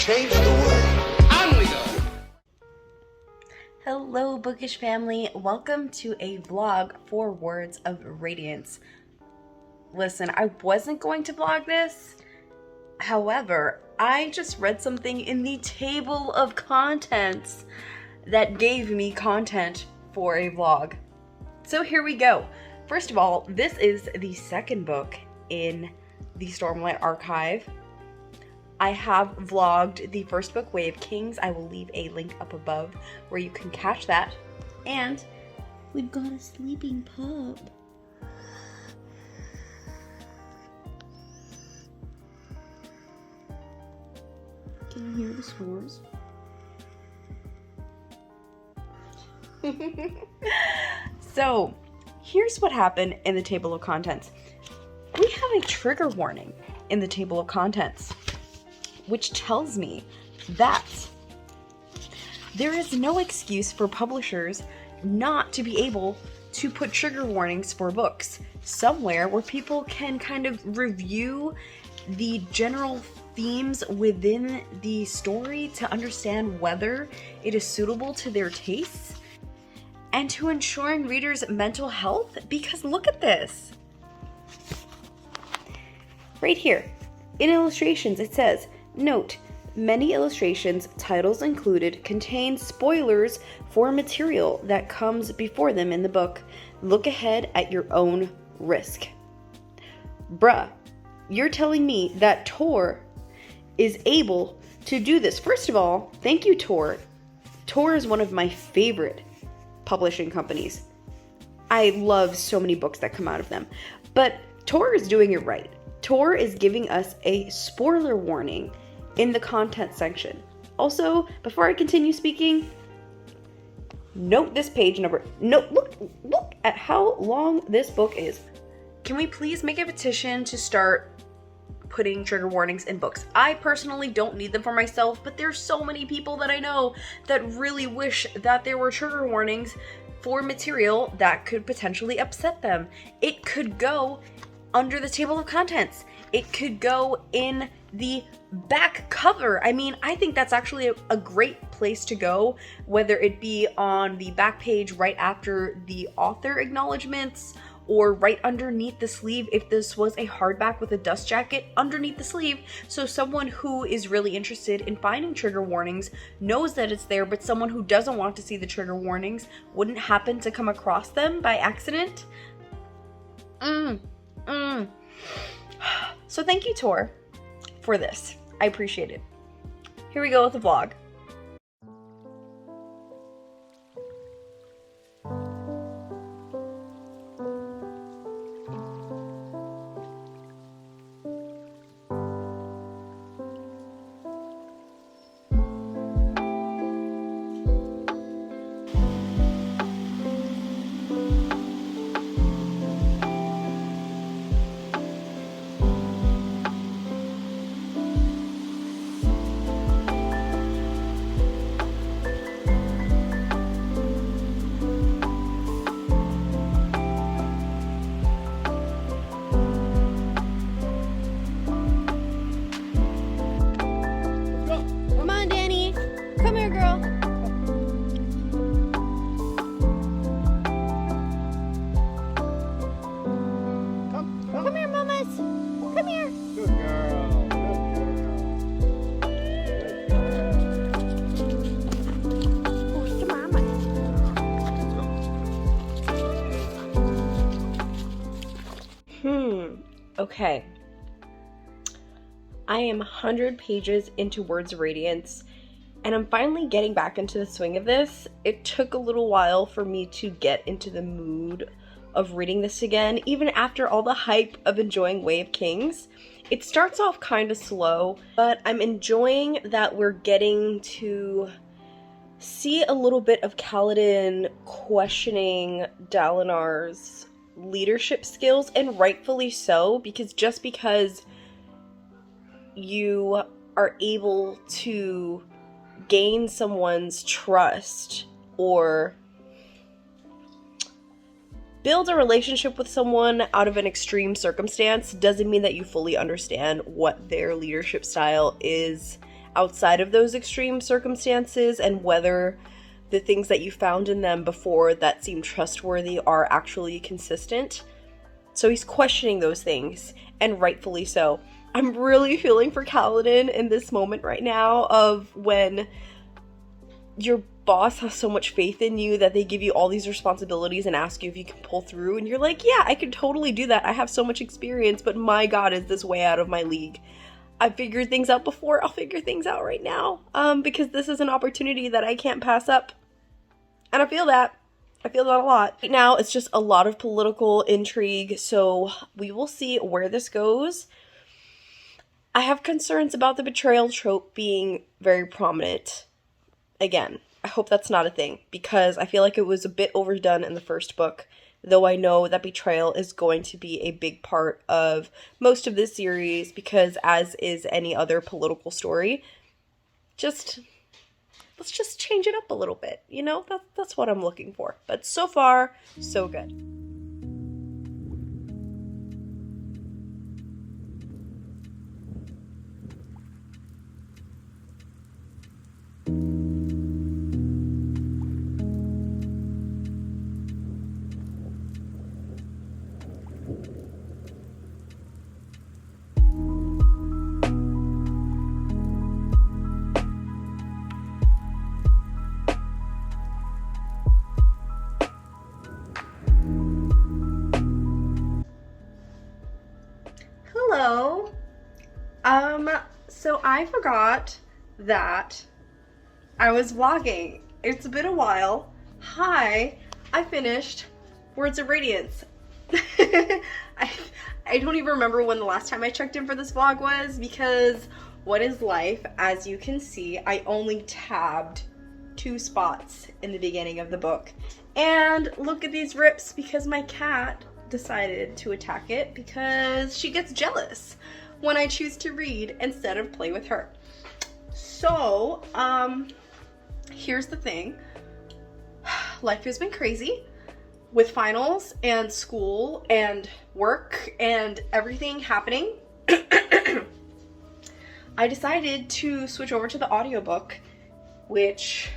change the world. On we go. Hello, Bookish family. Welcome to a vlog for Words of Radiance. Listen, I wasn't going to vlog this. However, I just read something in the table of contents that gave me content for a vlog. So here we go. First of all, this is the second book in the Stormlight Archive. I have vlogged the first book, Way of Kings. I will leave a link up above where you can catch that. And we've got a sleeping pup. Can you hear the snores? So, here's what happened in the table of contents. We have a trigger warning in the table of contents, which tells me that there is no excuse for publishers not to be able to put trigger warnings for books somewhere where people can kind of review the general themes within the story to understand whether it is suitable to their tastes and to ensuring readers' mental health. Because look at this. Right here, in illustrations, it says, note, many illustrations, titles included, contain spoilers for material that comes before them in the book. Look ahead at your own risk. Bruh, you're telling me that Tor is able to do this. First of all, thank you, Tor. Tor is one of my favorite publishing companies. I love so many books that come out of them. But Tor is doing it right. Tor is giving us a spoiler warning in the content section. Also, before I continue speaking, note this page number. Look at how long this book is. Can we please make a petition to start putting trigger warnings in books? I personally don't need them for myself, but there's so many people that I know that really wish that there were trigger warnings for material that could potentially upset them. It could go under the table of contents. It could go in the back cover. I mean, I think that's actually a great place to go, whether it be on the back page right after the author acknowledgements or right underneath the sleeve if this was a hardback with a dust jacket underneath the sleeve, so someone who is really interested in finding trigger warnings knows that it's there, but someone who doesn't want to see the trigger warnings wouldn't happen to come across them by accident. So thank you, Tor, for this. I appreciate it. Here we go with the vlog. Okay. I am 100 pages into Words of Radiance, and I'm finally getting back into the swing of this. It took a little while for me to get into the mood of reading this again, even after all the hype of enjoying Way of Kings. It starts off kind of slow, but I'm enjoying that we're getting to see a little bit of Kaladin questioning Dalinar's leadership skills, and rightfully so, because just because you are able to gain someone's trust or build a relationship with someone out of an extreme circumstance doesn't mean that you fully understand what their leadership style is outside of those extreme circumstances, and whether the things that you found in them before that seem trustworthy are actually consistent. So he's questioning those things, and rightfully so. I'm really feeling for Kaladin in this moment right now of when your boss has so much faith in you that they give you all these responsibilities and ask you if you can pull through, and you're like, yeah, I can totally do that. I have so much experience, but my God, is this way out of my league. I've figured things out before. I'll figure things out right now, because this is an opportunity that I can't pass up. And I feel that. I feel that a lot. Right now, it's just a lot of political intrigue, so we will see where this goes. I have concerns about the betrayal trope being very prominent. Again, I hope that's not a thing, because I feel like it was a bit overdone in the first book, though I know that betrayal is going to be a big part of most of this series, because as is any other political story, let's just change it up a little bit, you know? That's what I'm looking for. But so far, so good. Hello. So I forgot that I was vlogging. It's been a while. Hi, I finished Words of Radiance. I don't even remember when the last time I checked in for this vlog was, because what is life? As you can see, I only tabbed 2 spots in the beginning of the book. And look at these rips, because my cat decided to attack it because she gets jealous when I choose to read instead of play with her. So, here's the thing. Life has been crazy with finals and school and work and everything happening. I decided to switch over to the audiobook, which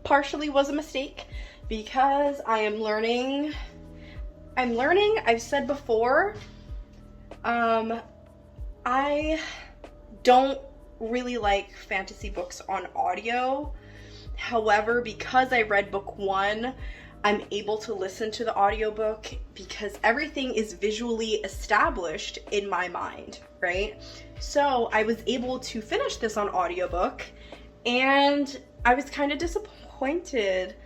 partially was a mistake because I'm learning, I've said before, I don't really like fantasy books on audio. However, because I read book 1, I'm able to listen to the audiobook because everything is visually established in my mind, right? So I was able to finish this on audiobook, and I was kind of disappointed.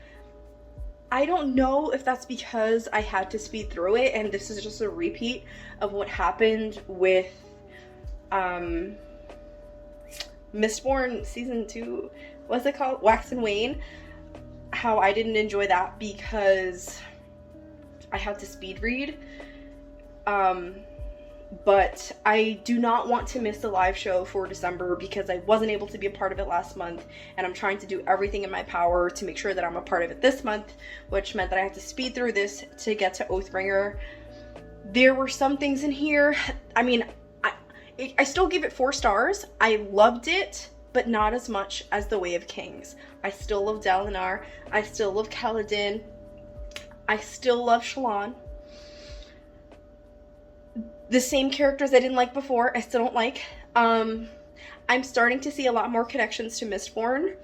I don't know if that's because I had to speed through it, and this is just a repeat of what happened with Mistborn season 2, what's it called? Wax and Wane. How I didn't enjoy that because I had to speed read. But I do not want to miss the live show for December because I wasn't able to be a part of it last month, and I'm trying to do everything in my power to make sure that I'm a part of it this month, which meant that I had to speed through this to get to Oathbringer. There were some things in here, I mean, I still give it 4 stars. I loved it, but not as much as The Way of Kings. I still love Dalinar. I still love Kaladin. I still love Shallan. The same characters I didn't like before, I still don't like. I'm starting to see a lot more connections to Mistborn.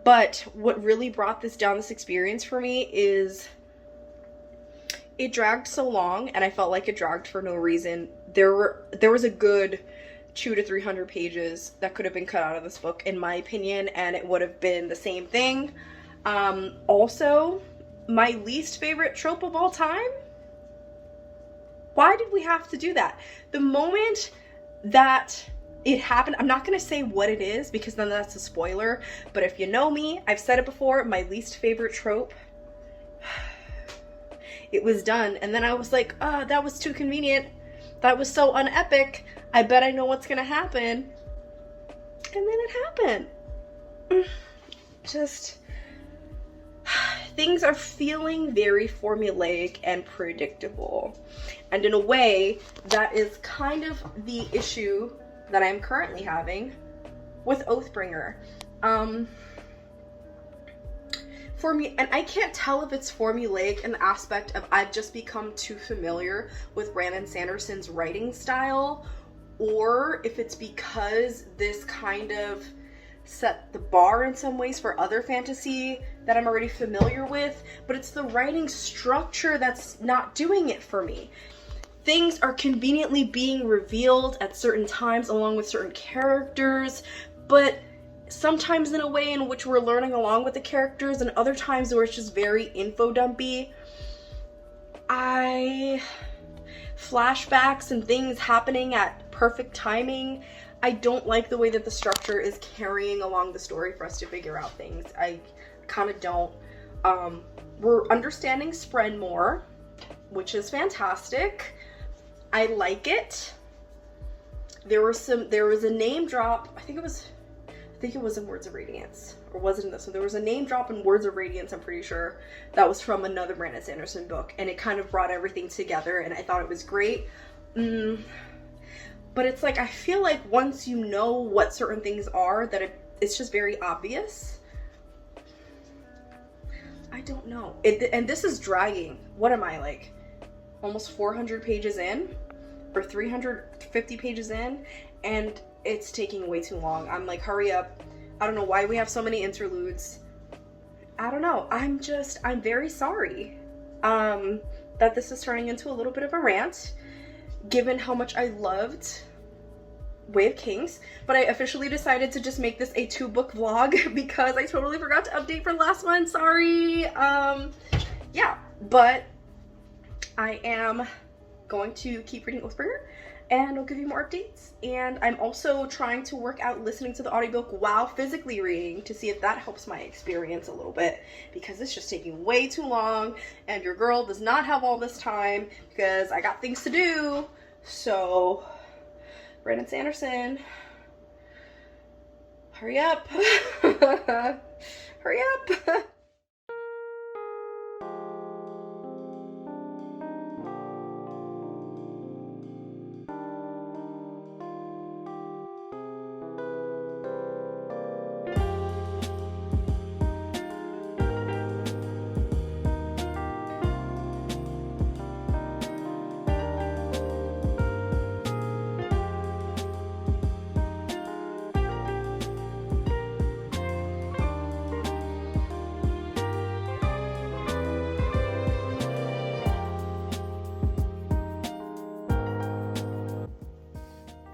But what really brought this experience for me is it dragged so long, and I felt like it dragged for no reason. There was a good 200 to 300 pages that could have been cut out of this book, in my opinion, and it would have been the same thing. Also, my least favorite trope of all time. Why did we have to do that? The moment that it happened, I'm not going to say what it is because then that's a spoiler, but if you know me, I've said it before, my least favorite trope. It was done, and then I was like, oh, that was too convenient. That was so unepic. I bet I know what's going to happen. And then it happened. Just, things are feeling very formulaic and predictable. And in a way, that is kind of the issue that I'm currently having with Oathbringer. For me, and I can't tell if it's formulaic in the aspect of I've just become too familiar with Brandon Sanderson's writing style, or if it's because this kind of set the bar in some ways for other fantasy that I'm already familiar with, but it's the writing structure that's not doing it for me. Things are conveniently being revealed at certain times along with certain characters, but sometimes in a way in which we're learning along with the characters, and other times where it's just very info dumpy. Flashbacks and things happening at perfect timing. I don't like the way that the structure is carrying along the story for us to figure out things. I kind of don't. We're understanding Spren more, which is fantastic. I like it. There was a name drop. I think it was in Words of Radiance, or was it in this one? There was a name drop in Words of Radiance, I'm pretty sure, that was from another Brandon Sanderson book, and it kind of brought everything together, and I thought it was great. But it's like, I feel like once you know what certain things are, that it's just very obvious. I don't know. And this is dragging. What am I, like, almost 400 pages in? Or 350 pages in? And it's taking way too long. I'm like, hurry up. I don't know why we have so many interludes. I don't know. I'm very sorry that this is turning into a little bit of a rant, given how much I loved Way of Kings. But I officially decided to just make this a 2-book vlog because I totally forgot to update for last one. Sorry. Yeah, but I am going to keep reading Oathbringer, and I'll give you more updates. And I'm also trying to work out listening to the audiobook while physically reading to see if that helps my experience a little bit, because it's just taking way too long, and your girl does not have all this time because I got things to do. So, Brandon Sanderson, hurry up. Hurry up.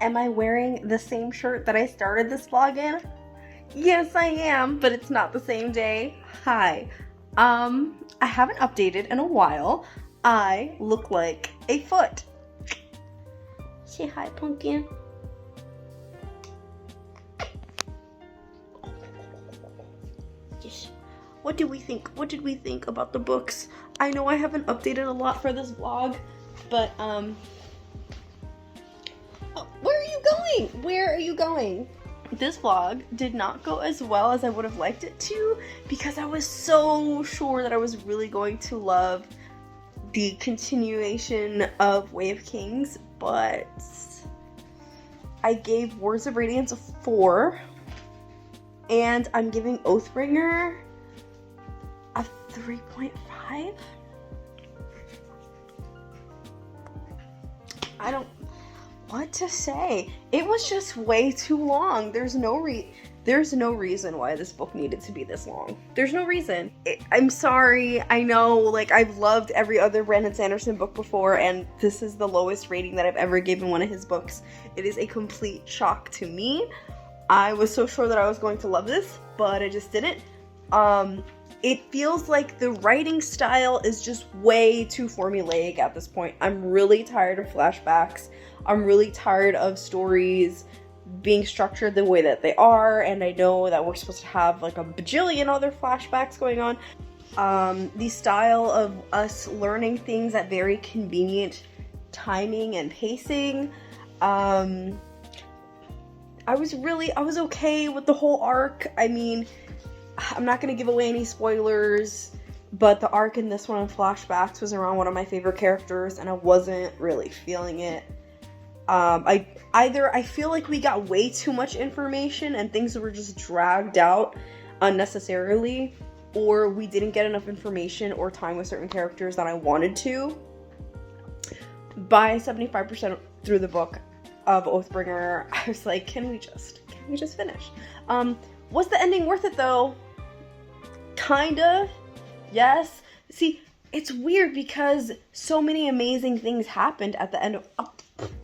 Am I wearing the same shirt that I started this vlog in? Yes, I am, but it's not the same day. Hi. I haven't updated in a while. I look like a foot. Say hi, pumpkin. Yes. What did we think? What did we think about the books? I know I haven't updated a lot for this vlog, but where are you going? Where are you going? This vlog did not go as well as I would have liked it to, because I was so sure that I was really going to love the continuation of Way of Kings, but I gave Words of Radiance a 4, and I'm giving Oathbringer a 3.5. I don't what to say. It was just way too long. There's no reason why this book needed to be this long. There's no reason. I'm sorry. I know, like, I've loved every other Brandon Sanderson book before, and this is the lowest rating that I've ever given one of his books. It is a complete shock to me. I was so sure that I was going to love this, but I just didn't. It feels like the writing style is just way too formulaic at this point. I'm really tired of flashbacks. I'm really tired of stories being structured the way that they are, and I know that we're supposed to have like a bajillion other flashbacks going on. The style of us learning things at very convenient timing and pacing. I was okay with the whole arc. I mean, I'm not going to give away any spoilers, but the arc in this one in flashbacks was around one of my favorite characters, and I wasn't really feeling it. I feel like we got way too much information and things were just dragged out unnecessarily, or we didn't get enough information or time with certain characters that I wanted to. By 75% through the book of Oathbringer, I was like, can we just finish? Was the ending worth it though? Kinda. Yes. See, it's weird because so many amazing things happened at the end of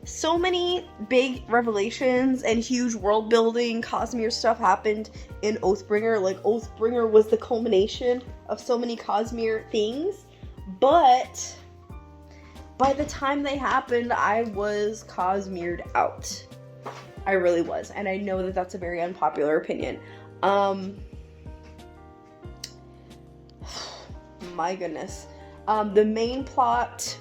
so many big revelations and huge world building Cosmere stuff happened in Oathbringer. Like, Oathbringer was the culmination of so many Cosmere things, but by the time they happened, I was Cosmered out. I really was, and I know that that's a very unpopular opinion. My goodness. The main plot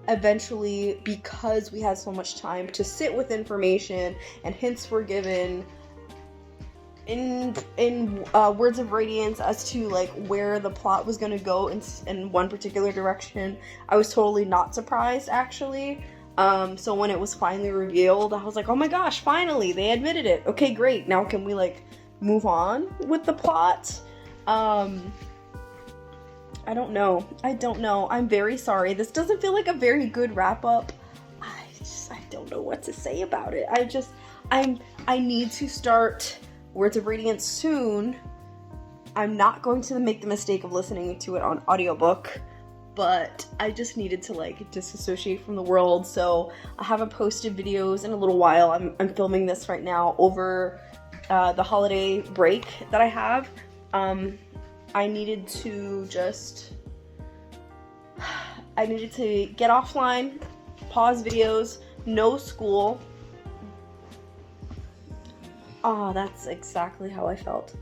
eventually, because we had so much time to sit with information and hints were given in Words of Radiance as to like where the plot was going to go in one particular direction, I was totally not surprised actually. So when it was finally revealed, I was like, oh my gosh, finally they admitted it. Okay, great. Now can we like move on with the plot? I don't know. I'm very sorry. This doesn't feel like a very good wrap up. I don't know what to say about it. I need to start Words of Radiance soon. I'm not going to make the mistake of listening to it on audiobook, but I just needed to like disassociate from the world. So I haven't posted videos in a little while. I'm filming this right now over the holiday break that I have. I needed to get offline, pause videos, no school. Oh, that's exactly how I felt.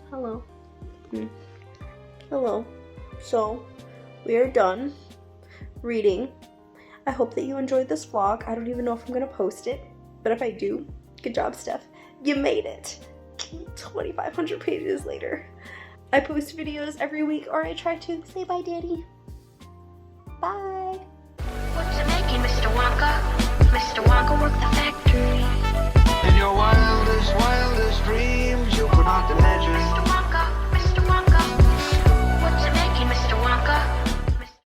Hello. Hello. So, we are done reading. I hope that you enjoyed this vlog. I don't even know if I'm gonna post it, but if I do, good job, Steph. You made it. 2,500 pages later. I post videos every week, or I try to. Say bye, Daddy. Bye.